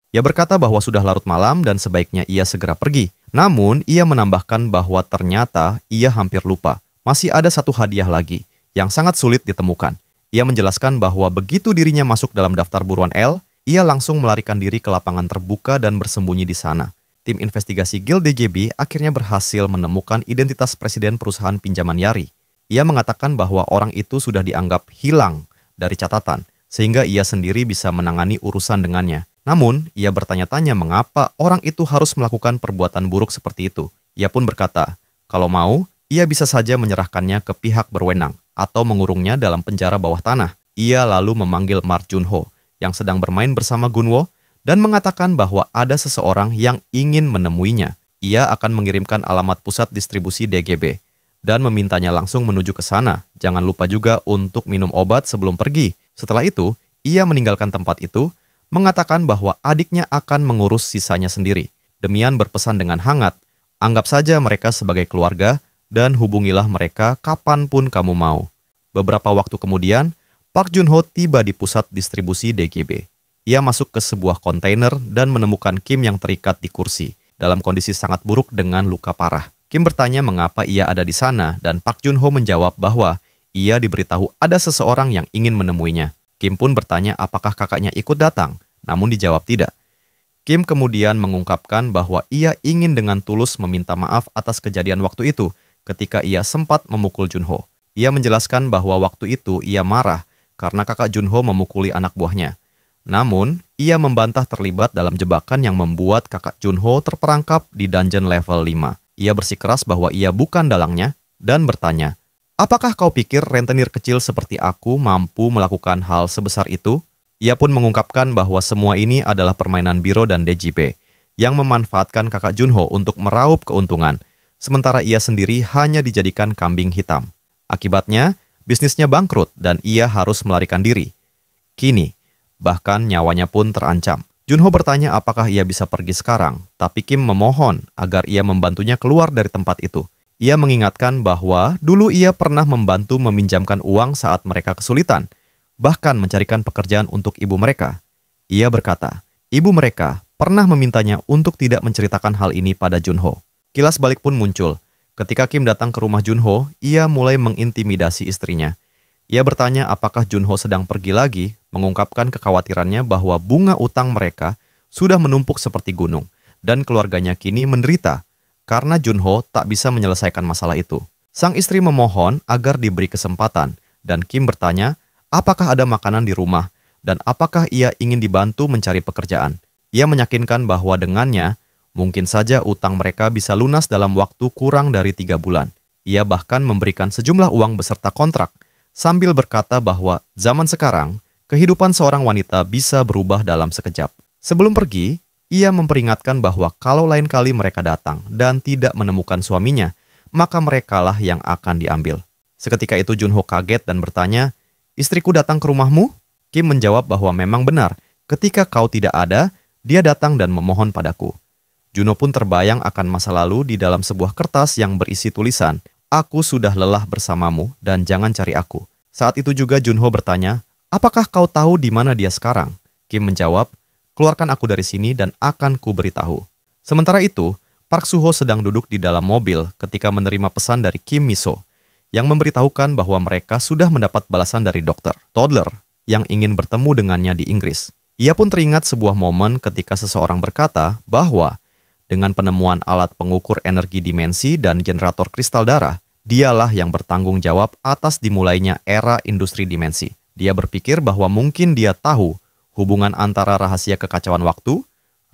Ia berkata bahwa sudah larut malam dan sebaiknya ia segera pergi. Namun, ia menambahkan bahwa ternyata ia hampir lupa. Masih ada satu hadiah lagi yang sangat sulit ditemukan. Ia menjelaskan bahwa begitu dirinya masuk dalam daftar buruan L, ia langsung melarikan diri ke lapangan terbuka dan bersembunyi di sana. Tim investigasi Guild DJB akhirnya berhasil menemukan identitas presiden perusahaan pinjaman Yari. Ia mengatakan bahwa orang itu sudah dianggap hilang dari catatan, sehingga ia sendiri bisa menangani urusan dengannya. Namun, ia bertanya-tanya mengapa orang itu harus melakukan perbuatan buruk seperti itu. Ia pun berkata, kalau mau, ia bisa saja menyerahkannya ke pihak berwenang atau mengurungnya dalam penjara bawah tanah. Ia lalu memanggil Mark Junho yang sedang bermain bersama Gunwo dan mengatakan bahwa ada seseorang yang ingin menemuinya. Ia akan mengirimkan alamat pusat distribusi DGB dan memintanya langsung menuju ke sana. Jangan lupa juga untuk minum obat sebelum pergi. Setelah itu, ia meninggalkan tempat itu, mengatakan bahwa adiknya akan mengurus sisanya sendiri. Demian berpesan dengan hangat, anggap saja mereka sebagai keluarga dan hubungilah mereka kapanpun kamu mau. Beberapa waktu kemudian, Park Junho tiba di pusat distribusi DGB. Ia masuk ke sebuah kontainer dan menemukan Kim yang terikat di kursi, dalam kondisi sangat buruk dengan luka parah. Kim bertanya mengapa ia ada di sana dan Park Junho menjawab bahwa ia diberitahu ada seseorang yang ingin menemuinya. Kim pun bertanya apakah kakaknya ikut datang, namun dijawab tidak. Kim kemudian mengungkapkan bahwa ia ingin dengan tulus meminta maaf atas kejadian waktu itu ketika ia sempat memukul Junho. Ia menjelaskan bahwa waktu itu ia marah karena kakak Junho memukuli anak buahnya. Namun, ia membantah terlibat dalam jebakan yang membuat kakak Junho terperangkap di dungeon level 5. Ia bersikeras bahwa ia bukan dalangnya dan bertanya, apakah kau pikir rentenir kecil seperti aku mampu melakukan hal sebesar itu? Ia pun mengungkapkan bahwa semua ini adalah permainan Biro dan DJP yang memanfaatkan kakak Junho untuk meraup keuntungan, sementara ia sendiri hanya dijadikan kambing hitam. Akibatnya, bisnisnya bangkrut dan ia harus melarikan diri. Kini, bahkan nyawanya pun terancam. Junho bertanya apakah ia bisa pergi sekarang, tapi Kim memohon agar ia membantunya keluar dari tempat itu. Ia mengingatkan bahwa dulu ia pernah membantu meminjamkan uang saat mereka kesulitan, bahkan mencarikan pekerjaan untuk ibu mereka. Ia berkata, ibu mereka pernah memintanya untuk tidak menceritakan hal ini pada Junho. Kilas balik pun muncul. Ketika Kim datang ke rumah Junho, ia mulai mengintimidasi istrinya. Ia bertanya apakah Junho sedang pergi lagi, mengungkapkan kekhawatirannya bahwa bunga utang mereka sudah menumpuk seperti gunung, dan keluarganya kini menderita karena Junho tak bisa menyelesaikan masalah itu. Sang istri memohon agar diberi kesempatan, dan Kim bertanya apakah ada makanan di rumah, dan apakah ia ingin dibantu mencari pekerjaan. Ia meyakinkan bahwa dengannya, mungkin saja utang mereka bisa lunas dalam waktu kurang dari 3 bulan. Ia bahkan memberikan sejumlah uang beserta kontrak, sambil berkata bahwa zaman sekarang, kehidupan seorang wanita bisa berubah dalam sekejap. Sebelum pergi, ia memperingatkan bahwa kalau lain kali mereka datang dan tidak menemukan suaminya, maka merekalah yang akan diambil. Seketika itu Junho kaget dan bertanya, istriku datang ke rumahmu? Kim menjawab bahwa memang benar, ketika kau tidak ada, dia datang dan memohon padaku. Junho pun terbayang akan masa lalu di dalam sebuah kertas yang berisi tulisan, aku sudah lelah bersamamu dan jangan cari aku. Saat itu juga Junho bertanya, apakah kau tahu di mana dia sekarang? Kim menjawab, keluarkan aku dari sini dan akan ku beritahu. Sementara itu, Park Suho sedang duduk di dalam mobil ketika menerima pesan dari Kim Miso yang memberitahukan bahwa mereka sudah mendapat balasan dari dokter Toddler yang ingin bertemu dengannya di Inggris. Ia pun teringat sebuah momen ketika seseorang berkata bahwa dengan penemuan alat pengukur energi dimensi dan generator kristal darah, dialah yang bertanggung jawab atas dimulainya era industri dimensi. Dia berpikir bahwa mungkin dia tahu hubungan antara rahasia kekacauan waktu,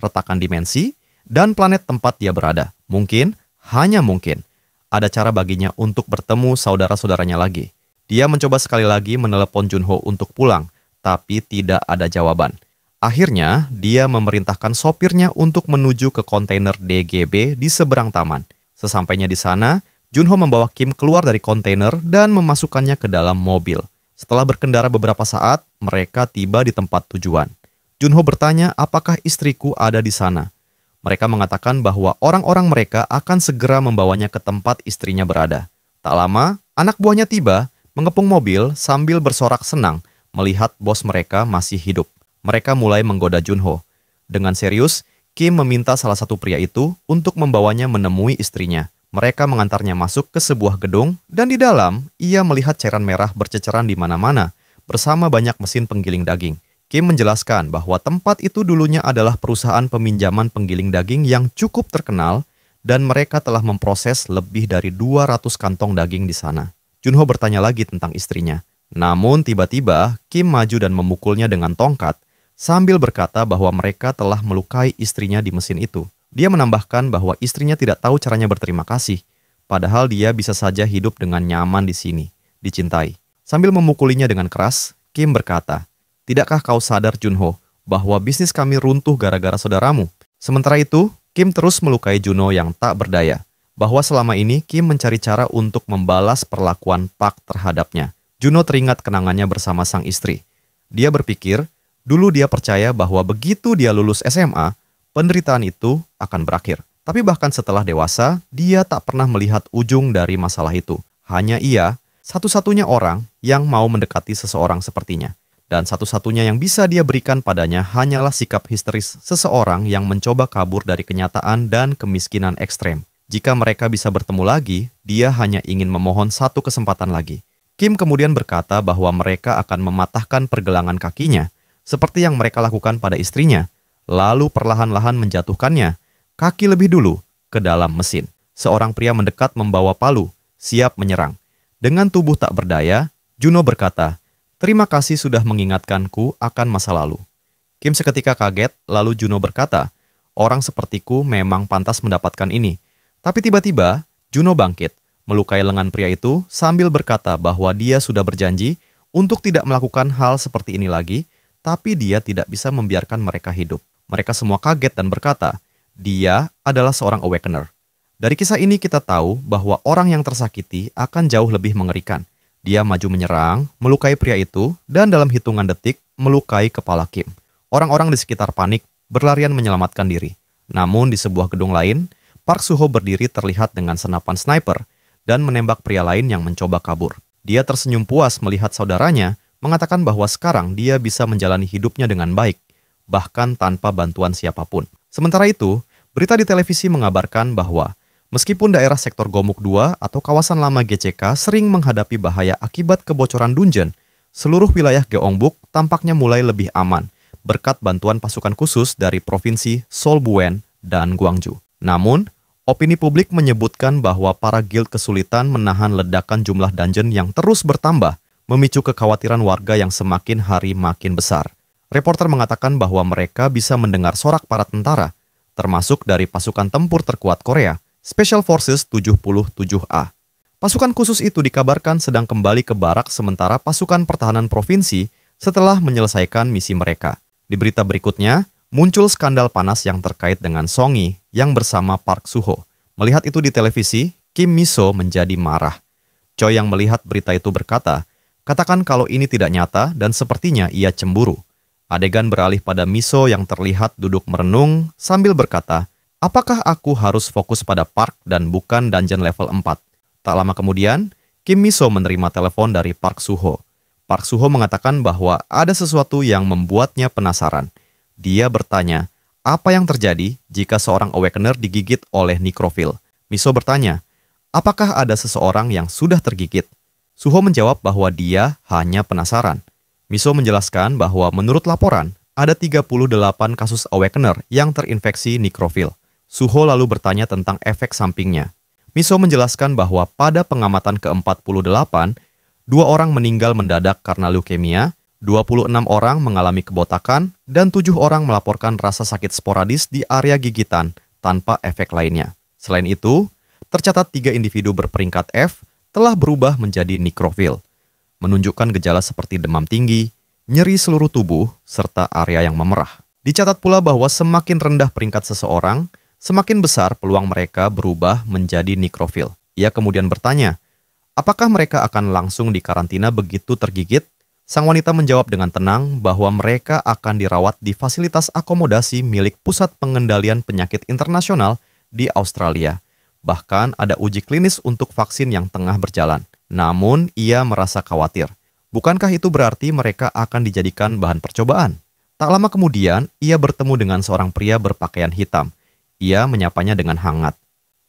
retakan dimensi, dan planet tempat dia berada. Mungkin, hanya mungkin, ada cara baginya untuk bertemu saudara-saudaranya lagi. Dia mencoba sekali lagi menelepon Junho untuk pulang, tapi tidak ada jawaban. Akhirnya, dia memerintahkan sopirnya untuk menuju ke kontainer DGB di seberang taman. Sesampainya di sana, Junho membawa Kim keluar dari kontainer dan memasukkannya ke dalam mobil. Setelah berkendara beberapa saat, mereka tiba di tempat tujuan. Junho bertanya apakah istriku ada di sana. Mereka mengatakan bahwa orang-orang mereka akan segera membawanya ke tempat istrinya berada. Tak lama, anak buahnya tiba, mengepung mobil sambil bersorak senang melihat bos mereka masih hidup. Mereka mulai menggoda Junho. Dengan serius, Kim meminta salah satu pria itu untuk membawanya menemui istrinya. Mereka mengantarnya masuk ke sebuah gedung, dan di dalam, ia melihat cairan merah berceceran di mana-mana, bersama banyak mesin penggiling daging. Kim menjelaskan bahwa tempat itu dulunya adalah perusahaan peminjaman penggiling daging yang cukup terkenal, dan mereka telah memproses lebih dari 200 kantong daging di sana. Junho bertanya lagi tentang istrinya. Namun tiba-tiba, Kim maju dan memukulnya dengan tongkat, sambil berkata bahwa mereka telah melukai istrinya di mesin itu. Dia menambahkan bahwa istrinya tidak tahu caranya berterima kasih, padahal dia bisa saja hidup dengan nyaman di sini, dicintai. Sambil memukulinya dengan keras, Kim berkata, "Tidakkah kau sadar, Junho, bahwa bisnis kami runtuh gara-gara saudaramu?" Sementara itu, Kim terus melukai Junho yang tak berdaya, bahwa selama ini Kim mencari cara untuk membalas perlakuan Park terhadapnya. Junho teringat kenangannya bersama sang istri. Dia berpikir, dulu dia percaya bahwa begitu dia lulus SMA, penderitaan itu akan berakhir. Tapi bahkan setelah dewasa, dia tak pernah melihat ujung dari masalah itu. Hanya ia, satu-satunya orang yang mau mendekati seseorang sepertinya. Dan satu-satunya yang bisa dia berikan padanya hanyalah sikap histeris seseorang yang mencoba kabur dari kenyataan dan kemiskinan ekstrem. Jika mereka bisa bertemu lagi, dia hanya ingin memohon satu kesempatan lagi. Kim kemudian berkata bahwa mereka akan mematahkan pergelangan kakinya, seperti yang mereka lakukan pada istrinya, lalu perlahan-lahan menjatuhkannya, kaki lebih dulu, ke dalam mesin. Seorang pria mendekat membawa palu, siap menyerang. Dengan tubuh tak berdaya, Junho berkata, "Terima kasih sudah mengingatkanku akan masa lalu." Kim seketika kaget, lalu Junho berkata, "Orang sepertiku memang pantas mendapatkan ini." Tapi tiba-tiba, Junho bangkit, melukai lengan pria itu sambil berkata bahwa dia sudah berjanji untuk tidak melakukan hal seperti ini lagi, tapi dia tidak bisa membiarkan mereka hidup. Mereka semua kaget dan berkata, dia adalah seorang awakener. Dari kisah ini kita tahu bahwa orang yang tersakiti akan jauh lebih mengerikan. Dia maju menyerang, melukai pria itu, dan dalam hitungan detik melukai kepala Kim. Orang-orang di sekitar panik, berlarian menyelamatkan diri. Namun di sebuah gedung lain, Park Soo-ho berdiri terlihat dengan senapan sniper dan menembak pria lain yang mencoba kabur. Dia tersenyum puas melihat saudaranya, mengatakan bahwa sekarang dia bisa menjalani hidupnya dengan baik, bahkan tanpa bantuan siapapun. Sementara itu, berita di televisi mengabarkan bahwa meskipun daerah sektor Gomuk 2 atau kawasan lama GCK sering menghadapi bahaya akibat kebocoran dungeon, seluruh wilayah Gyeongbuk tampaknya mulai lebih aman berkat bantuan pasukan khusus dari provinsi Seoul-buen dan Gwangju. Namun, opini publik menyebutkan bahwa para guild kesulitan menahan ledakan jumlah dungeon yang terus bertambah, memicu kekhawatiran warga yang semakin hari makin besar. Reporter mengatakan bahwa mereka bisa mendengar sorak para tentara, termasuk dari pasukan tempur terkuat Korea, Special Forces 77A. Pasukan khusus itu dikabarkan sedang kembali ke barak sementara pasukan pertahanan provinsi setelah menyelesaikan misi mereka. Di berita berikutnya, muncul skandal panas yang terkait dengan Song-yi yang bersama Park Soo-ho. Melihat itu di televisi, Kim Mi-so menjadi marah. Choi yang melihat berita itu berkata, "Katakan kalau ini tidak nyata dan sepertinya ia cemburu." Adegan beralih pada Mi-so yang terlihat duduk merenung sambil berkata, "Apakah aku harus fokus pada Park dan bukan dungeon level 4? Tak lama kemudian, Kim Mi-so menerima telepon dari Park Soo-ho. Park Soo-ho mengatakan bahwa ada sesuatu yang membuatnya penasaran. Dia bertanya, apa yang terjadi jika seorang awakener digigit oleh necrophil? Mi-so bertanya, apakah ada seseorang yang sudah tergigit? Soo-ho menjawab bahwa dia hanya penasaran. Mi-so menjelaskan bahwa menurut laporan, ada 38 kasus awakener yang terinfeksi necrophil. Soo-ho lalu bertanya tentang efek sampingnya. Mi-so menjelaskan bahwa pada pengamatan ke-48, 2 orang meninggal mendadak karena leukemia, 26 orang mengalami kebotakan, dan 7 orang melaporkan rasa sakit sporadis di area gigitan tanpa efek lainnya. Selain itu, tercatat 3 individu berperingkat F telah berubah menjadi necrophil, menunjukkan gejala seperti demam tinggi, nyeri seluruh tubuh, serta area yang memerah. Dicatat pula bahwa semakin rendah peringkat seseorang, semakin besar peluang mereka berubah menjadi necrophil. Ia kemudian bertanya, apakah mereka akan langsung dikarantina begitu tergigit? Sang wanita menjawab dengan tenang bahwa mereka akan dirawat di fasilitas akomodasi milik Pusat Pengendalian Penyakit Internasional di Australia. Bahkan ada uji klinis untuk vaksin yang tengah berjalan. Namun, ia merasa khawatir. Bukankah itu berarti mereka akan dijadikan bahan percobaan? Tak lama kemudian, ia bertemu dengan seorang pria berpakaian hitam. Ia menyapanya dengan hangat.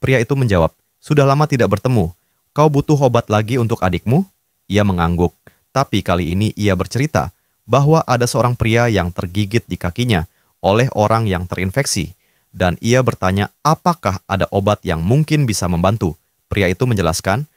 Pria itu menjawab, "Sudah lama tidak bertemu. Kau butuh obat lagi untuk adikmu?" Ia mengangguk. Tapi kali ini ia bercerita bahwa ada seorang pria yang tergigit di kakinya oleh orang yang terinfeksi. Dan ia bertanya apakah ada obat yang mungkin bisa membantu. Pria itu menjelaskan,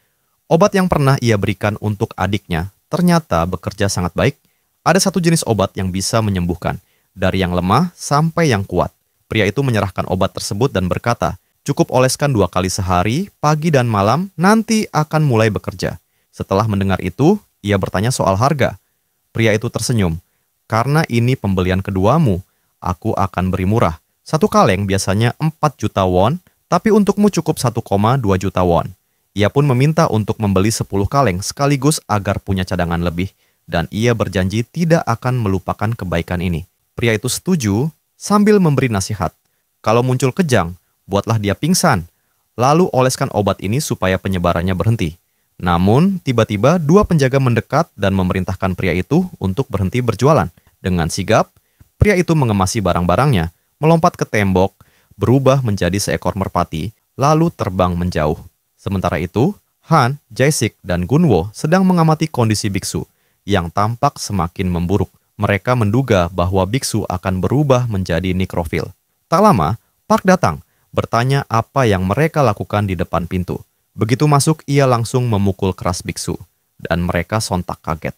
obat yang pernah ia berikan untuk adiknya ternyata bekerja sangat baik. Ada satu jenis obat yang bisa menyembuhkan, dari yang lemah sampai yang kuat. Pria itu menyerahkan obat tersebut dan berkata, "Cukup oleskan 2 kali sehari, pagi dan malam, nanti akan mulai bekerja." Setelah mendengar itu, ia bertanya soal harga. Pria itu tersenyum, "Karena ini pembelian keduamu, aku akan beri murah. 1 kaleng biasanya 4 juta won, tapi untukmu cukup 1,2 juta won." Ia pun meminta untuk membeli 10 kaleng sekaligus agar punya cadangan lebih. Dan ia berjanji tidak akan melupakan kebaikan ini. Pria itu setuju sambil memberi nasihat. Kalau muncul kejang, buatlah dia pingsan. Lalu oleskan obat ini supaya penyebarannya berhenti. Namun, tiba-tiba 2 penjaga mendekat dan memerintahkan pria itu untuk berhenti berjualan. Dengan sigap, pria itu mengemasi barang-barangnya, melompat ke tembok, berubah menjadi seekor merpati, lalu terbang menjauh. Sementara itu, Han, Jae-sik, dan Gunwo sedang mengamati kondisi biksu yang tampak semakin memburuk. Mereka menduga bahwa biksu akan berubah menjadi nikrofil. Tak lama, Park datang, bertanya apa yang mereka lakukan di depan pintu. Begitu masuk, ia langsung memukul keras biksu, dan mereka sontak kaget.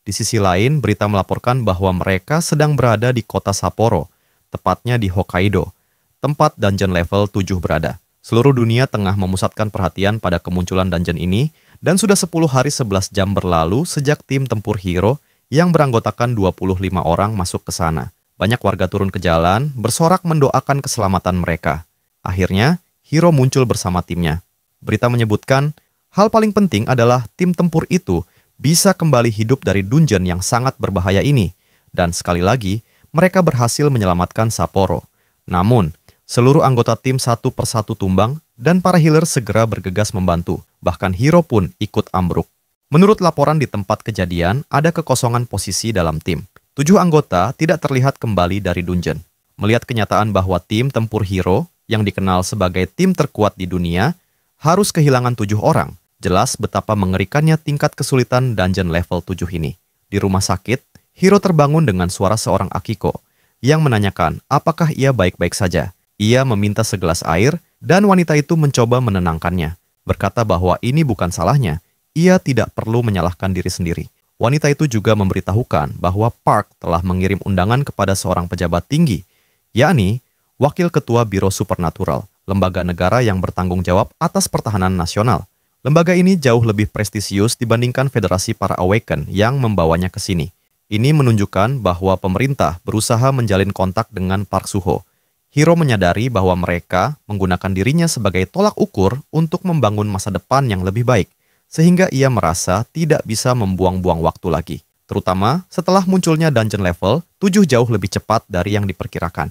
Di sisi lain, berita melaporkan bahwa mereka sedang berada di kota Sapporo, tepatnya di Hokkaido, tempat dungeon level 7 berada. Seluruh dunia tengah memusatkan perhatian pada kemunculan dungeon ini, dan sudah 10 hari 11 jam berlalu sejak tim tempur Hiro yang beranggotakan 25 orang masuk ke sana. Banyak warga turun ke jalan, bersorak mendoakan keselamatan mereka. Akhirnya, Hiro muncul bersama timnya. Berita menyebutkan, hal paling penting adalah tim tempur itu bisa kembali hidup dari dungeon yang sangat berbahaya ini. Dan sekali lagi, mereka berhasil menyelamatkan Sapporo. Namun, seluruh anggota tim satu persatu tumbang dan para healer segera bergegas membantu. Bahkan Hiro pun ikut ambruk. Menurut laporan di tempat kejadian, ada kekosongan posisi dalam tim. 7 anggota tidak terlihat kembali dari dungeon. Melihat kenyataan bahwa tim tempur Hiro, yang dikenal sebagai tim terkuat di dunia, harus kehilangan 7 orang, jelas betapa mengerikannya tingkat kesulitan dungeon level 7 ini. Di rumah sakit, Hiro terbangun dengan suara seorang Akiko, yang menanyakan apakah ia baik-baik saja. Ia meminta segelas air, dan wanita itu mencoba menenangkannya. Berkata bahwa ini bukan salahnya, ia tidak perlu menyalahkan diri sendiri. Wanita itu juga memberitahukan bahwa Park telah mengirim undangan kepada seorang pejabat tinggi, yakni Wakil Ketua Biro Supernatural, lembaga negara yang bertanggung jawab atas pertahanan nasional. Lembaga ini jauh lebih prestisius dibandingkan Federasi para Awaken yang membawanya ke sini. Ini menunjukkan bahwa pemerintah berusaha menjalin kontak dengan Park Suho. Hiro menyadari bahwa mereka menggunakan dirinya sebagai tolak ukur untuk membangun masa depan yang lebih baik, sehingga ia merasa tidak bisa membuang-buang waktu lagi. Terutama setelah munculnya dungeon level 7 jauh lebih cepat dari yang diperkirakan.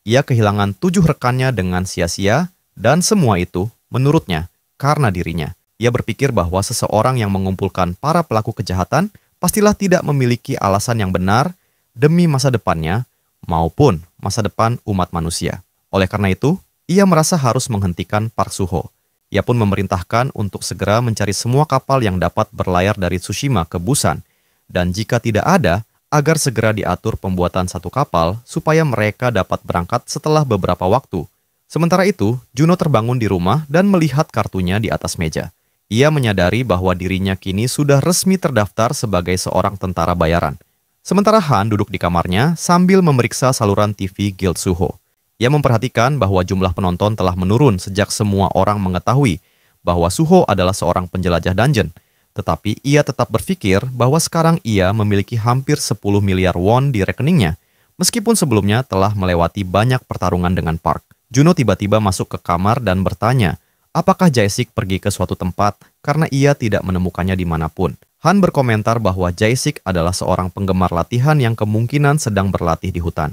Ia kehilangan 7 rekannya dengan sia-sia, dan semua itu, menurutnya, karena dirinya. Ia berpikir bahwa seseorang yang mengumpulkan para pelaku kejahatan pastilah tidak memiliki alasan yang benar demi masa depannya, maupun masa depan umat manusia. Oleh karena itu, ia merasa harus menghentikan Park Suho. Ia pun memerintahkan untuk segera mencari semua kapal yang dapat berlayar dari Tsushima ke Busan, dan jika tidak ada, agar segera diatur pembuatan satu kapal supaya mereka dapat berangkat setelah beberapa waktu. Sementara itu, Juno terbangun di rumah dan melihat kartunya di atas meja. Ia menyadari bahwa dirinya kini sudah resmi terdaftar sebagai seorang tentara bayaran. Sementara Han duduk di kamarnya sambil memeriksa saluran TV Guild Suho. Ia memperhatikan bahwa jumlah penonton telah menurun sejak semua orang mengetahui bahwa Suho adalah seorang penjelajah dungeon. Tetapi ia tetap berpikir bahwa sekarang ia memiliki hampir 10 miliar won di rekeningnya, meskipun sebelumnya telah melewati banyak pertarungan dengan Park. Juno tiba-tiba masuk ke kamar dan bertanya, apakah Jae-sik pergi ke suatu tempat karena ia tidak menemukannya dimanapun. Han berkomentar bahwa Jae-sik adalah seorang penggemar latihan yang kemungkinan sedang berlatih di hutan.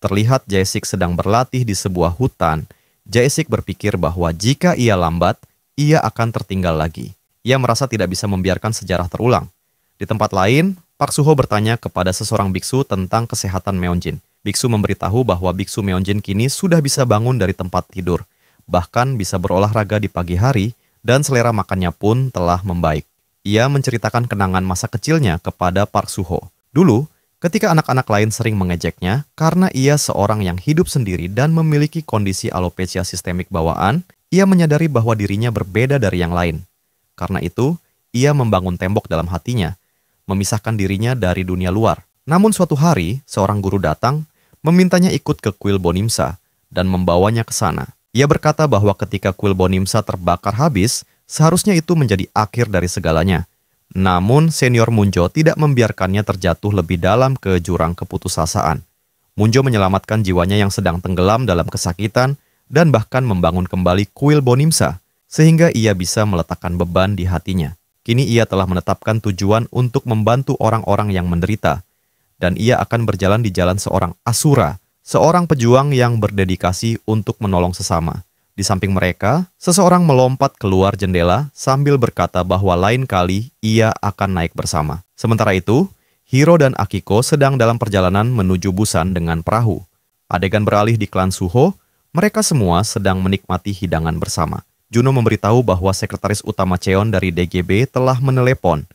Terlihat Jae-sik sedang berlatih di sebuah hutan. Jae-sik berpikir bahwa jika ia lambat, ia akan tertinggal lagi. Ia merasa tidak bisa membiarkan sejarah terulang. Di tempat lain, Park Suho bertanya kepada seseorang biksu tentang kesehatan Meonjin. Biksu memberitahu bahwa biksu Meonjin kini sudah bisa bangun dari tempat tidur, bahkan bisa berolahraga di pagi hari, dan selera makannya pun telah membaik. Ia menceritakan kenangan masa kecilnya kepada Park Suho. Dulu, ketika anak-anak lain sering mengejeknya karena ia seorang yang hidup sendiri dan memiliki kondisi alopecia sistemik bawaan, ia menyadari bahwa dirinya berbeda dari yang lain. Karena itu, ia membangun tembok dalam hatinya, memisahkan dirinya dari dunia luar. Namun suatu hari, seorang guru datang, memintanya ikut ke kuil Bonimsa, dan membawanya ke sana. Ia berkata bahwa ketika kuil Bonimsa terbakar habis, seharusnya itu menjadi akhir dari segalanya. Namun, senior Munjo tidak membiarkannya terjatuh lebih dalam ke jurang keputusasaan. Munjo menyelamatkan jiwanya yang sedang tenggelam dalam kesakitan, dan bahkan membangun kembali kuil Bonimsa, sehingga ia bisa meletakkan beban di hatinya. Kini ia telah menetapkan tujuan untuk membantu orang-orang yang menderita, dan ia akan berjalan di jalan seorang asura, seorang pejuang yang berdedikasi untuk menolong sesama. Di samping mereka, seseorang melompat keluar jendela sambil berkata bahwa lain kali ia akan naik bersama. Sementara itu, Hiro dan Akiko sedang dalam perjalanan menuju Busan dengan perahu. Adegan beralih di klan Suho, mereka semua sedang menikmati hidangan bersama. Juno memberitahu bahwa sekretaris utama Cheon dari DGB telah menelepon,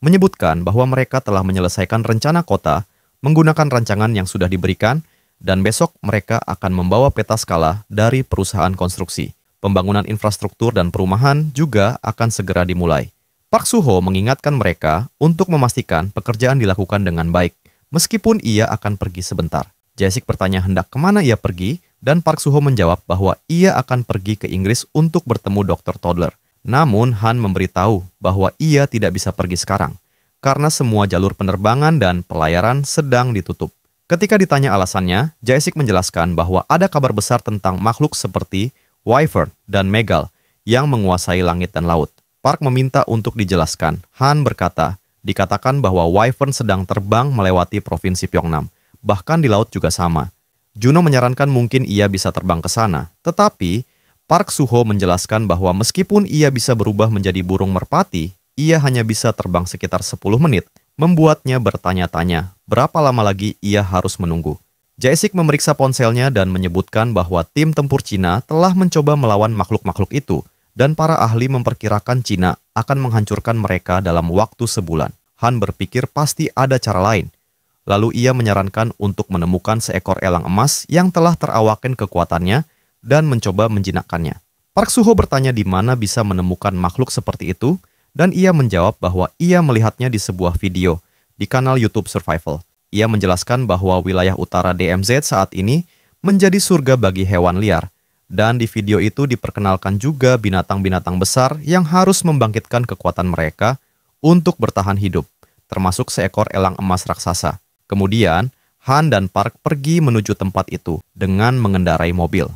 menyebutkan bahwa mereka telah menyelesaikan rencana kota menggunakan rancangan yang sudah diberikan, dan besok mereka akan membawa peta skala dari perusahaan konstruksi. Pembangunan infrastruktur dan perumahan juga akan segera dimulai. Park Suho mengingatkan mereka untuk memastikan pekerjaan dilakukan dengan baik, meskipun ia akan pergi sebentar. Jae-sik bertanya hendak kemana ia pergi, dan Park Suho menjawab bahwa ia akan pergi ke Inggris untuk bertemu Dr. Toddler. Namun Han memberitahu bahwa ia tidak bisa pergi sekarang, karena semua jalur penerbangan dan pelayaran sedang ditutup. Ketika ditanya alasannya, Jae-sik menjelaskan bahwa ada kabar besar tentang makhluk seperti Wyvern dan Megal yang menguasai langit dan laut. Park meminta untuk dijelaskan. Han berkata, dikatakan bahwa Wyvern sedang terbang melewati provinsi Pyeongnam, bahkan di laut juga sama. Juno menyarankan mungkin ia bisa terbang ke sana, tetapi Park Suho menjelaskan bahwa meskipun ia bisa berubah menjadi burung merpati, ia hanya bisa terbang sekitar 10 menit, membuatnya bertanya-tanya berapa lama lagi ia harus menunggu. Jae-sik memeriksa ponselnya dan menyebutkan bahwa tim tempur Cina telah mencoba melawan makhluk-makhluk itu, dan para ahli memperkirakan Cina akan menghancurkan mereka dalam waktu sebulan. Han berpikir pasti ada cara lain. Lalu ia menyarankan untuk menemukan seekor elang emas yang telah terawaken kekuatannya dan mencoba menjinakkannya. Park Suho bertanya di mana bisa menemukan makhluk seperti itu, dan ia menjawab bahwa ia melihatnya di sebuah video di kanal YouTube Survival. Ia menjelaskan bahwa wilayah utara DMZ saat ini menjadi surga bagi hewan liar, dan di video itu diperkenalkan juga binatang-binatang besar yang harus membangkitkan kekuatan mereka untuk bertahan hidup, termasuk seekor elang emas raksasa. Kemudian, Han dan Park pergi menuju tempat itu dengan mengendarai mobil.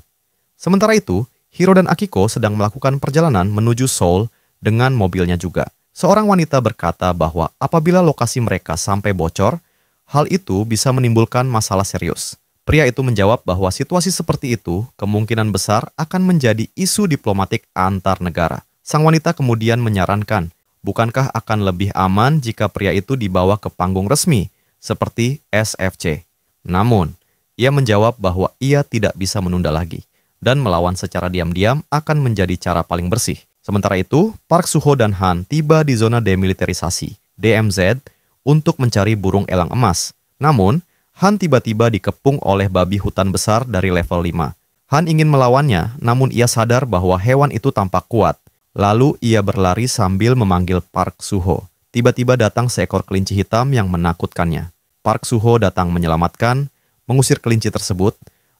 Sementara itu, Hiro dan Akiko sedang melakukan perjalanan menuju Seoul dengan mobilnya juga. Seorang wanita berkata bahwa apabila lokasi mereka sampai bocor, hal itu bisa menimbulkan masalah serius. Pria itu menjawab bahwa situasi seperti itu kemungkinan besar akan menjadi isu diplomatik antar negara. Sang wanita kemudian menyarankan, bukankah akan lebih aman jika pria itu dibawa ke panggung resmi, seperti SFC. Namun, ia menjawab bahwa ia tidak bisa menunda lagi, dan melawan secara diam-diam akan menjadi cara paling bersih. Sementara itu, Park Suho dan Han tiba di zona demilitarisasi, DMZ, untuk mencari burung elang emas. Namun, Han tiba-tiba dikepung oleh babi hutan besar dari level 5. Han ingin melawannya, namun ia sadar bahwa hewan itu tampak kuat. Lalu ia berlari sambil memanggil Park Suho. Tiba-tiba datang seekor kelinci hitam yang menakutkannya. Park Suho datang menyelamatkan, mengusir kelinci tersebut,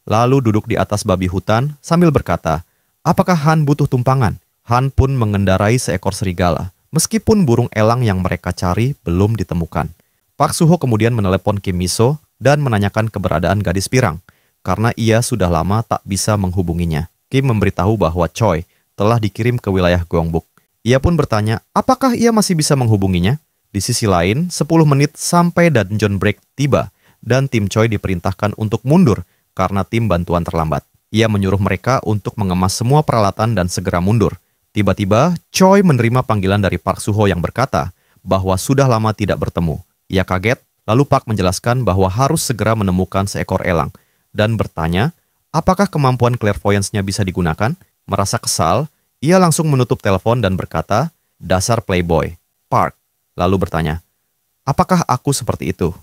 lalu duduk di atas babi hutan sambil berkata, apakah Han butuh tumpangan? Han pun mengendarai seekor serigala, meskipun burung elang yang mereka cari belum ditemukan. Park Suho kemudian menelepon Kim Miso dan menanyakan keberadaan gadis pirang, karena ia sudah lama tak bisa menghubunginya. Kim memberitahu bahwa Choi telah dikirim ke wilayah Gyeongbuk. Ia pun bertanya, apakah ia masih bisa menghubunginya? Di sisi lain, 10 menit sampai dungeon break tiba, dan tim Choi diperintahkan untuk mundur karena tim bantuan terlambat. Ia menyuruh mereka untuk mengemas semua peralatan dan segera mundur. Tiba-tiba, Choi menerima panggilan dari Park Suho yang berkata bahwa sudah lama tidak bertemu. Ia kaget, lalu Park menjelaskan bahwa harus segera menemukan seekor elang dan bertanya, apakah kemampuan clairvoyance-nya bisa digunakan? Merasa kesal, ia langsung menutup telepon dan berkata, dasar playboy. Park lalu bertanya, apakah aku seperti itu?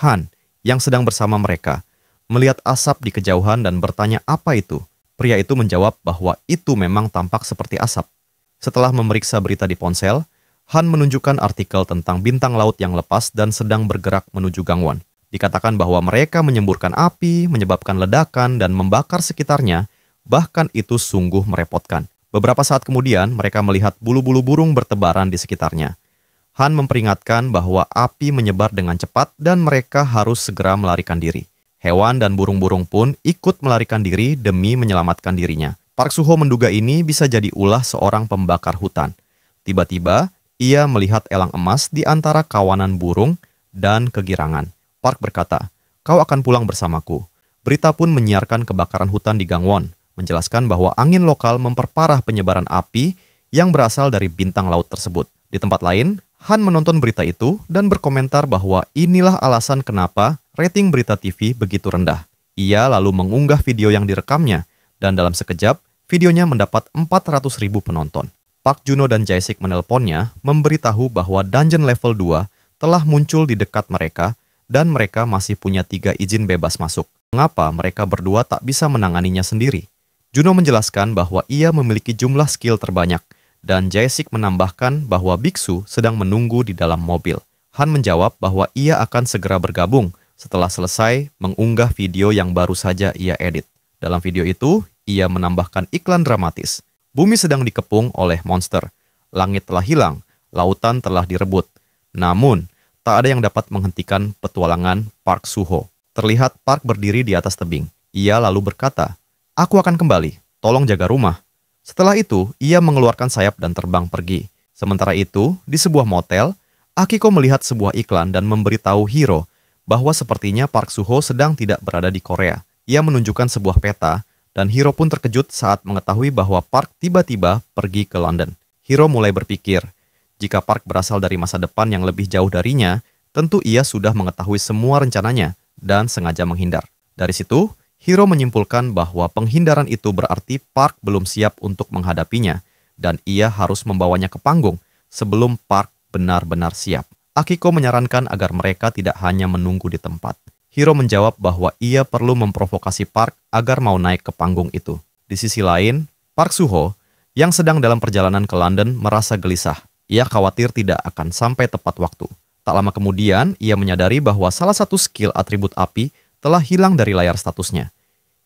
Han, yang sedang bersama mereka, melihat asap di kejauhan dan bertanya apa itu. Pria itu menjawab bahwa itu memang tampak seperti asap. Setelah memeriksa berita di ponsel, Han menunjukkan artikel tentang bintang laut yang lepas dan sedang bergerak menuju gangwon. Dikatakan bahwa mereka menyemburkan api, menyebabkan ledakan, dan membakar sekitarnya, bahkan itu sungguh merepotkan. Beberapa saat kemudian, mereka melihat bulu-bulu burung bertebaran di sekitarnya. Han memperingatkan bahwa api menyebar dengan cepat dan mereka harus segera melarikan diri. Hewan dan burung-burung pun ikut melarikan diri demi menyelamatkan dirinya. Park Soo-ho menduga ini bisa jadi ulah seorang pembakar hutan. Tiba-tiba, ia melihat elang emas di antara kawanan burung dan kegirangan. Park berkata, kau akan pulang bersamaku. Berita pun menyiarkan kebakaran hutan di Gangwon, menjelaskan bahwa angin lokal memperparah penyebaran api yang berasal dari bintang laut tersebut. Di tempat lain, Han menonton berita itu dan berkomentar bahwa inilah alasan kenapa rating berita TV begitu rendah. Ia lalu mengunggah video yang direkamnya, dan dalam sekejap, videonya mendapat 400.000 penonton. Park Juno dan Jae-sik menelponnya, memberitahu bahwa dungeon level 2 telah muncul di dekat mereka, dan mereka masih punya 3 izin bebas masuk. Mengapa mereka berdua tak bisa menanganinya sendiri? Juno menjelaskan bahwa ia memiliki jumlah skill terbanyak, dan Jae-sik menambahkan bahwa biksu sedang menunggu di dalam mobil. Han menjawab bahwa ia akan segera bergabung setelah selesai mengunggah video yang baru saja ia edit. Dalam video itu, ia menambahkan iklan dramatis. Bumi sedang dikepung oleh monster. Langit telah hilang, lautan telah direbut. Namun, tak ada yang dapat menghentikan petualangan Park Soo-ho. Terlihat Park berdiri di atas tebing. Ia lalu berkata, aku akan kembali, tolong jaga rumah. Setelah itu, ia mengeluarkan sayap dan terbang pergi. Sementara itu, di sebuah motel, Akiko melihat sebuah iklan dan memberitahu Hiro bahwa sepertinya Park Soo-ho sedang tidak berada di Korea. Ia menunjukkan sebuah peta, dan Hiro pun terkejut saat mengetahui bahwa Park tiba-tiba pergi ke London. Hiro mulai berpikir, jika Park berasal dari masa depan yang lebih jauh darinya, tentu ia sudah mengetahui semua rencananya dan sengaja menghindar. Dari situ, Hiro menyimpulkan bahwa penghindaran itu berarti Park belum siap untuk menghadapinya, dan ia harus membawanya ke panggung sebelum Park benar-benar siap. Akiko menyarankan agar mereka tidak hanya menunggu di tempat. Hiro menjawab bahwa ia perlu memprovokasi Park agar mau naik ke panggung itu. Di sisi lain, Park Soo-ho, yang sedang dalam perjalanan ke London, merasa gelisah. Ia khawatir tidak akan sampai tepat waktu. Tak lama kemudian, ia menyadari bahwa salah satu skill atribut api telah hilang dari layar statusnya.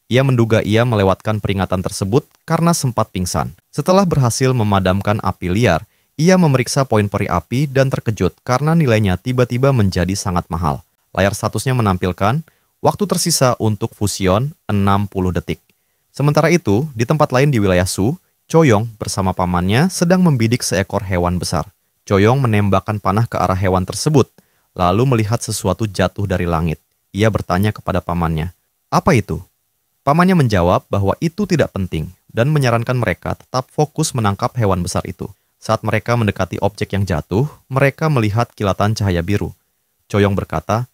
Ia menduga ia melewatkan peringatan tersebut karena sempat pingsan. Setelah berhasil memadamkan api liar, ia memeriksa poin peri api dan terkejut karena nilainya tiba-tiba menjadi sangat mahal. Layar statusnya menampilkan waktu tersisa untuk fusion 60 detik. Sementara itu, di tempat lain di wilayah Su, Choyong bersama pamannya sedang membidik seekor hewan besar. Choyong menembakkan panah ke arah hewan tersebut, lalu melihat sesuatu jatuh dari langit. Ia bertanya kepada pamannya, apa itu? Pamannya menjawab bahwa itu tidak penting dan menyarankan mereka tetap fokus menangkap hewan besar itu. Saat mereka mendekati objek yang jatuh, mereka melihat kilatan cahaya biru. Choyong berkata,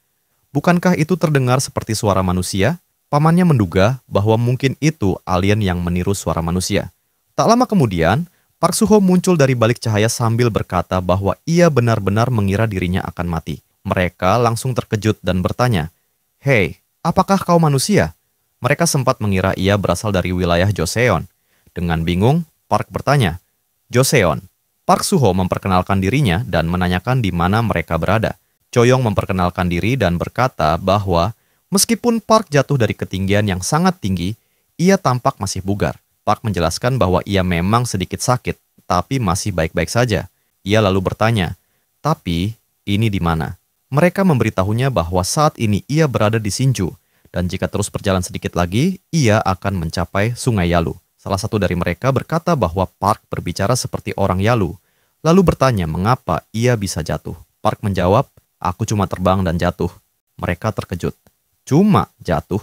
bukankah itu terdengar seperti suara manusia? Pamannya menduga bahwa mungkin itu alien yang meniru suara manusia. Tak lama kemudian, Park Soo-ho muncul dari balik cahaya sambil berkata bahwa ia benar-benar mengira dirinya akan mati. Mereka langsung terkejut dan bertanya, hei, apakah kau manusia? Mereka sempat mengira ia berasal dari wilayah Joseon. Dengan bingung, Park bertanya, Joseon. Park Soo-ho memperkenalkan dirinya dan menanyakan di mana mereka berada. Choyong memperkenalkan diri dan berkata bahwa meskipun Park jatuh dari ketinggian yang sangat tinggi, ia tampak masih bugar. Park menjelaskan bahwa ia memang sedikit sakit, tapi masih baik-baik saja. Ia lalu bertanya, tapi ini di mana? Mereka memberitahunya bahwa saat ini ia berada di Sinju, dan jika terus berjalan sedikit lagi, ia akan mencapai Sungai Yalu. Salah satu dari mereka berkata bahwa Park berbicara seperti orang Yalu, lalu bertanya mengapa ia bisa jatuh. Park menjawab, aku cuma terbang dan jatuh. Mereka terkejut. Cuma jatuh?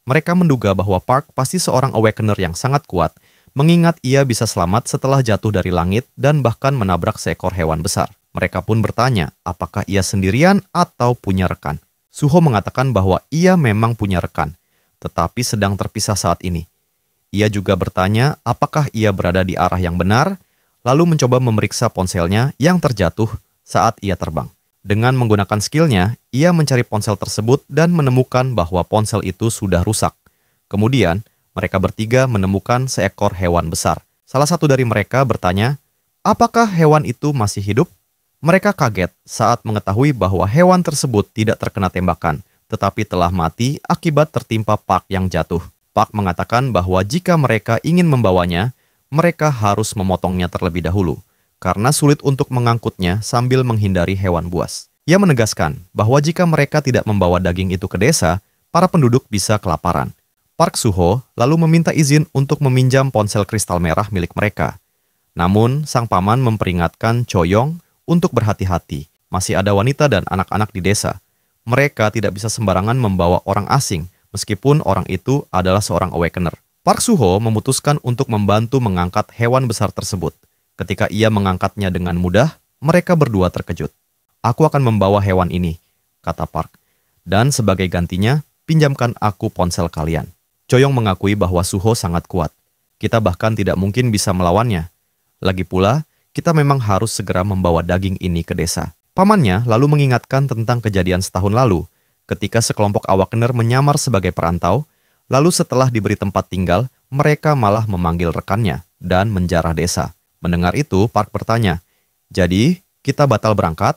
Mereka menduga bahwa Park pasti seorang awakener yang sangat kuat, mengingat ia bisa selamat setelah jatuh dari langit dan bahkan menabrak seekor hewan besar. Mereka pun bertanya apakah ia sendirian atau punya rekan. Suho mengatakan bahwa ia memang punya rekan, tetapi sedang terpisah saat ini. Ia juga bertanya apakah ia berada di arah yang benar, lalu mencoba memeriksa ponselnya yang terjatuh saat ia terbang. Dengan menggunakan skillnya, ia mencari ponsel tersebut dan menemukan bahwa ponsel itu sudah rusak. Kemudian, mereka bertiga menemukan seekor hewan besar. Salah satu dari mereka bertanya, apakah hewan itu masih hidup? Mereka kaget saat mengetahui bahwa hewan tersebut tidak terkena tembakan, tetapi telah mati akibat tertimpa Park yang jatuh. Park mengatakan bahwa jika mereka ingin membawanya, mereka harus memotongnya terlebih dahulu, karena sulit untuk mengangkutnya sambil menghindari hewan buas. Ia menegaskan bahwa jika mereka tidak membawa daging itu ke desa, para penduduk bisa kelaparan. Park Suho lalu meminta izin untuk meminjam ponsel kristal merah milik mereka. Namun, sang paman memperingatkan Choyong untuk berhati-hati. Masih ada wanita dan anak-anak di desa. Mereka tidak bisa sembarangan membawa orang asing, meskipun orang itu adalah seorang awakener. Park Suho memutuskan untuk membantu mengangkat hewan besar tersebut. Ketika ia mengangkatnya dengan mudah, mereka berdua terkejut. Aku akan membawa hewan ini, kata Park. Dan sebagai gantinya, pinjamkan aku ponsel kalian. Choyong mengakui bahwa Suho sangat kuat. Kita bahkan tidak mungkin bisa melawannya. Lagi pula, kita memang harus segera membawa daging ini ke desa. Pamannya lalu mengingatkan tentang kejadian setahun lalu, ketika sekelompok awakener menyamar sebagai perantau, lalu setelah diberi tempat tinggal, mereka malah memanggil rekannya dan menjarah desa. Mendengar itu, Park bertanya, jadi kita batal berangkat?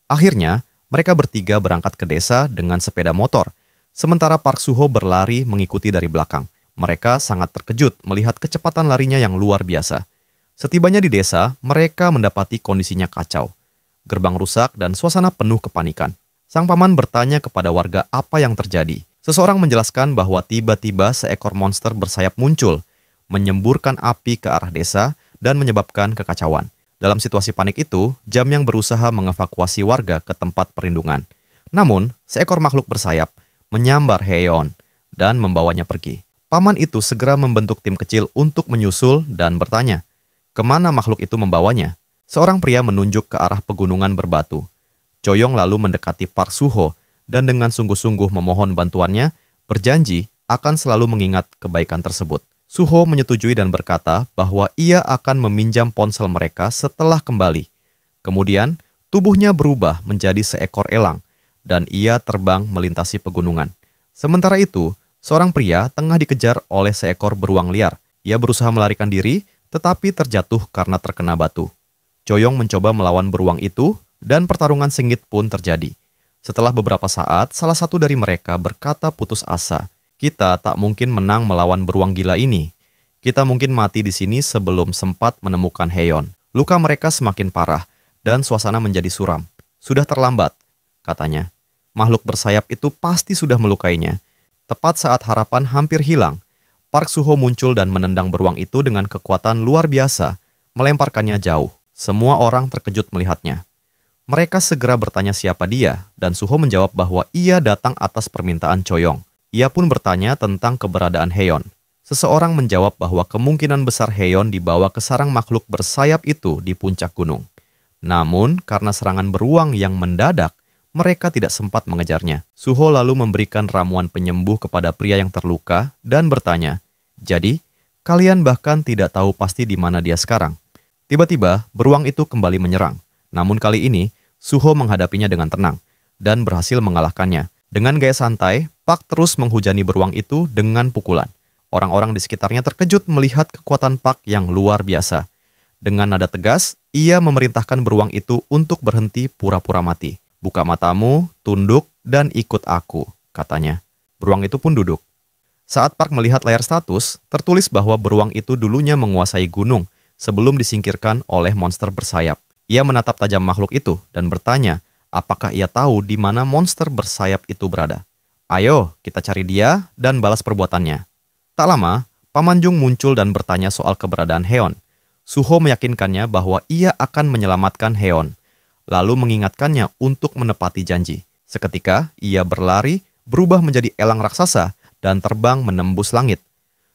Akhirnya, mereka bertiga berangkat ke desa dengan sepeda motor, sementara Park Suho berlari mengikuti dari belakang. Mereka sangat terkejut melihat kecepatan larinya yang luar biasa. Setibanya di desa, mereka mendapati kondisinya kacau. Gerbang rusak dan suasana penuh kepanikan. Sang paman bertanya kepada warga apa yang terjadi. Seseorang menjelaskan bahwa tiba-tiba seekor monster bersayap muncul, menyemburkan api ke arah desa, dan menyebabkan kekacauan. Dalam situasi panik itu, Jamyang berusaha mengevakuasi warga ke tempat perlindungan. Namun, seekor makhluk bersayap menyambar Heon dan membawanya pergi. Paman itu segera membentuk tim kecil untuk menyusul dan bertanya, kemana makhluk itu membawanya? Seorang pria menunjuk ke arah pegunungan berbatu. Choyong lalu mendekati Park Suho dan dengan sungguh-sungguh memohon bantuannya, berjanji akan selalu mengingat kebaikan tersebut. Suho menyetujui dan berkata bahwa ia akan meminjam ponsel mereka setelah kembali. Kemudian, tubuhnya berubah menjadi seekor elang, dan ia terbang melintasi pegunungan. Sementara itu, seorang pria tengah dikejar oleh seekor beruang liar. Ia berusaha melarikan diri, tetapi terjatuh karena terkena batu. Choyong mencoba melawan beruang itu, dan pertarungan sengit pun terjadi. Setelah beberapa saat, salah satu dari mereka berkata putus asa, kita tak mungkin menang melawan beruang gila ini. Kita mungkin mati di sini sebelum sempat menemukan Heon. Luka mereka semakin parah, dan suasana menjadi suram. Sudah terlambat, katanya. Makhluk bersayap itu pasti sudah melukainya. Tepat saat harapan hampir hilang, Park Suho muncul dan menendang beruang itu dengan kekuatan luar biasa, melemparkannya jauh. Semua orang terkejut melihatnya. Mereka segera bertanya siapa dia, dan Suho menjawab bahwa ia datang atas permintaan Choyong. Ia pun bertanya tentang keberadaan Heon. Seseorang menjawab bahwa kemungkinan besar Heon dibawa ke sarang makhluk bersayap itu di puncak gunung. Namun, karena serangan beruang yang mendadak, mereka tidak sempat mengejarnya. Suho lalu memberikan ramuan penyembuh kepada pria yang terluka dan bertanya, jadi, kalian bahkan tidak tahu pasti di mana dia sekarang. Tiba-tiba, beruang itu kembali menyerang. Namun kali ini, Suho menghadapinya dengan tenang dan berhasil mengalahkannya. Dengan gaya santai, Park terus menghujani beruang itu dengan pukulan. Orang-orang di sekitarnya terkejut melihat kekuatan Park yang luar biasa. Dengan nada tegas, ia memerintahkan beruang itu untuk berhenti pura-pura mati. Buka matamu, tunduk, dan ikut aku, katanya. Beruang itu pun duduk. Saat Park melihat layar status, tertulis bahwa beruang itu dulunya menguasai gunung sebelum disingkirkan oleh monster bersayap. Ia menatap tajam makhluk itu dan bertanya, apakah ia tahu di mana monster bersayap itu berada. Ayo, kita cari dia dan balas perbuatannya. Tak lama, Paman Jung muncul dan bertanya soal keberadaan Heon. Suho meyakinkannya bahwa ia akan menyelamatkan Heon, lalu mengingatkannya untuk menepati janji. Seketika, ia berlari, berubah menjadi elang raksasa, dan terbang menembus langit.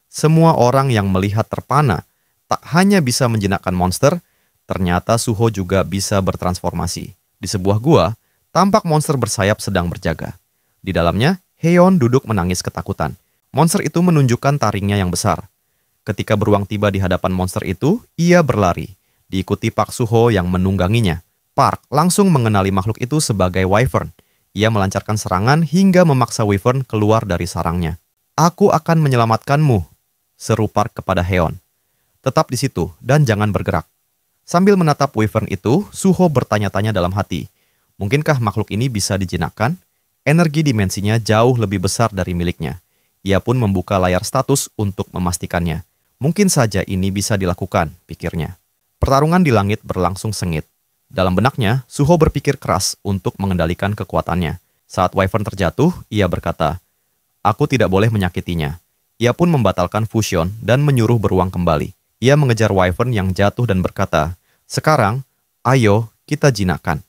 Semua orang yang melihat terpana, tak hanya bisa menjinakkan monster, Ternyata Suho juga bisa bertransformasi. Di sebuah gua, tampak monster bersayap sedang berjaga. Di dalamnya, Heon duduk menangis ketakutan. Monster itu menunjukkan taringnya yang besar. Ketika beruang tiba di hadapan monster itu, ia berlari. Diikuti Park Suho yang menungganginya. Park langsung mengenali makhluk itu sebagai Wyvern. Ia melancarkan serangan hingga memaksa Wyvern keluar dari sarangnya. "Aku akan menyelamatkanmu," seru Park kepada Heon. "Tetap di situ dan jangan bergerak." Sambil menatap Wyvern itu, Suho bertanya-tanya dalam hati. Mungkinkah makhluk ini bisa dijinakkan? Energi dimensinya jauh lebih besar dari miliknya. Ia pun membuka layar status untuk memastikannya. Mungkin saja ini bisa dilakukan, pikirnya. Pertarungan di langit berlangsung sengit. Dalam benaknya, Suho berpikir keras untuk mengendalikan kekuatannya. Saat Wyvern terjatuh, ia berkata, "Aku tidak boleh menyakitinya." Ia pun membatalkan fusion dan menyuruh beruang kembali. Ia mengejar Wyvern yang jatuh dan berkata, "Sekarang, ayo kita jinakkan."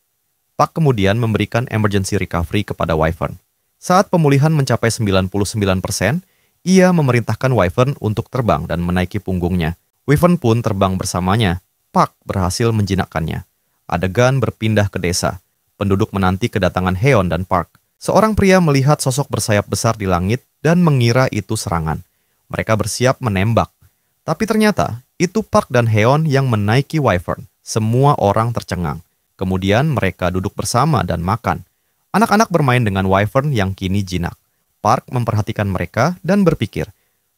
Park kemudian memberikan emergency recovery kepada Wyvern. Saat pemulihan mencapai 99%, ia memerintahkan Wyvern untuk terbang dan menaiki punggungnya. Wyvern pun terbang bersamanya. Park berhasil menjinakkannya. Adegan berpindah ke desa. Penduduk menanti kedatangan Heon dan Park. Seorang pria melihat sosok bersayap besar di langit dan mengira itu serangan. Mereka bersiap menembak. Tapi ternyata, itu Park dan Heon yang menaiki Wyvern. Semua orang tercengang. Kemudian mereka duduk bersama dan makan. Anak-anak bermain dengan Wyvern yang kini jinak. Park memperhatikan mereka dan berpikir,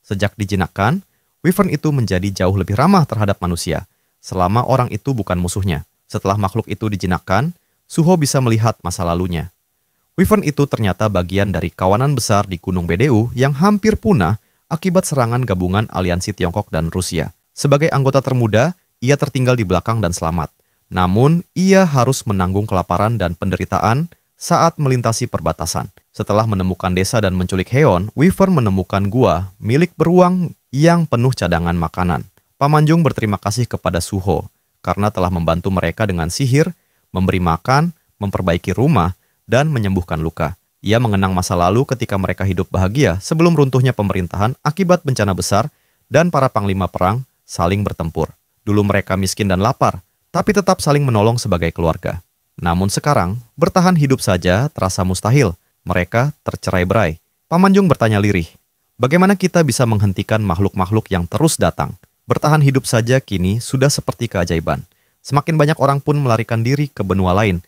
sejak dijinakkan, Wyvern itu menjadi jauh lebih ramah terhadap manusia, selama orang itu bukan musuhnya. Setelah makhluk itu dijinakkan, Suho bisa melihat masa lalunya. Wyvern itu ternyata bagian dari kawanan besar di Gunung BDU yang hampir punah akibat serangan gabungan aliansi Tiongkok dan Rusia. Sebagai anggota termuda, ia tertinggal di belakang dan selamat. Namun, ia harus menanggung kelaparan dan penderitaan saat melintasi perbatasan. Setelah menemukan desa dan menculik Heon, Wyvern menemukan gua milik beruang yang penuh cadangan makanan. Pamanjung berterima kasih kepada Suho karena telah membantu mereka dengan sihir, memberi makan, memperbaiki rumah, dan menyembuhkan luka. Ia mengenang masa lalu ketika mereka hidup bahagia sebelum runtuhnya pemerintahan akibat bencana besar dan para panglima perang saling bertempur. Dulu mereka miskin dan lapar, tapi tetap saling menolong sebagai keluarga. Namun sekarang, bertahan hidup saja terasa mustahil. Mereka tercerai-berai. Pamanjung bertanya lirih, bagaimana kita bisa menghentikan makhluk-makhluk yang terus datang? Bertahan hidup saja kini sudah seperti keajaiban. Semakin banyak orang pun melarikan diri ke benua lain,